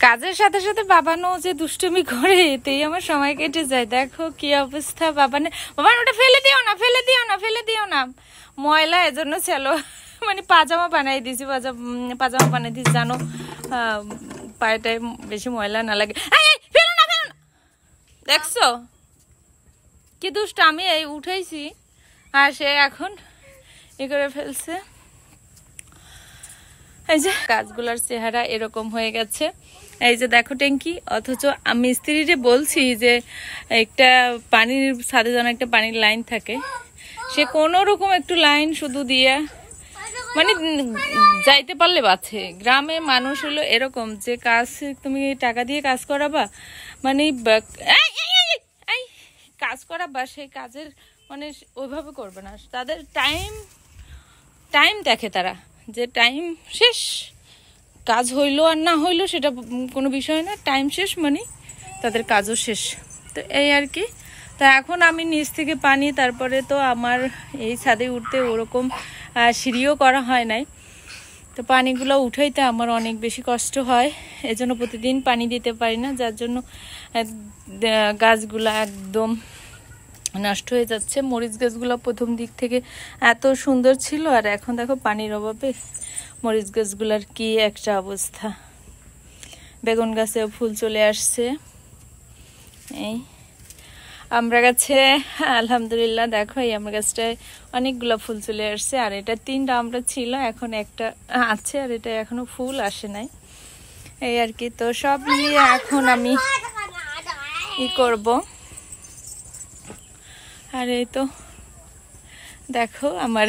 কাজের সাথে সাথে বাবানও যে দুষ্টুমি করে এতেই আমার সময় কেটে যায়। দেখো কি অবস্থা। বাবান ওটা ফেলে দিও না, ফেলে দিও না, ফেলে দিও না, ময়লা। এজন্য চলো মানে পাজামা বানাই দিয়েছি, পাজামা বানাই দিয়েছি জানো, পায়েটায় বেশি ময়লা না লাগে। ফেলো না, ফেলো না। দেখছো কি দুষ্ট। আমি এই উঠাইছি আর সে এখন এ করে ফেলছে। এই যে গাছগুলার চেহারা এরকম হয়ে গেছে। এই যে দেখো ট্যাঙ্কি, অথচ আমি স্ত্রীরে বলছি যে একটা পানির ছাদে যেন একটা পানির লাইন থাকে, সে কোনো রকম একটু লাইন শুধু দিয়া মানে যাইতে পারলে বাঁচে। গ্রামে মানুষ হলো এরকম যে কাজ তুমি টাকা দিয়ে কাজ করাবা, মানে কাজ করাবা, সেই কাজের মানে ওইভাবে করবে না। তাদের টাইম দেখে তারা, যে টাইম শেষ, কাজ হইলো আর না হইলো সেটা কোনো বিষয় না, টাইম শেষ মানে তাদের কাজও শেষ। তো এই আর কি। তা এখন আমি নিচ থেকে পানি, তারপরে তো আমার এই ছাদে উঠতে ওরকম সিঁড়িও করা হয় নাই, তো পানিগুলো উঠাইতে আমার অনেক বেশি কষ্ট হয়। এজন্য প্রতিদিন পানি দিতে পারি না, যার জন্য গাছগুলো একদম নষ্ট হয়ে যাচ্ছে। মরিচ গাছগুলো প্রথম দিক থেকে এত সুন্দর ছিল, আর এখন দেখো পানির অভাবে মরিচ গাছগুলার কি একটা অবস্থা। বেগুন গাছেও ফুল চলে আসছে। এই আমরা গাছে আলহামদুলিল্লাহ দেখো, এই আমরা গাছটায় অনেকগুলো ফুল চলে আসছে। আর এটা 3টা আমরা ছিল, এখন একটা আছে, আর এটা এখনো ফুল আসে নাই। এই আর কি। তো সব মিলিয়ে এখন আমি ই করব। আর এই তো দেখো আমার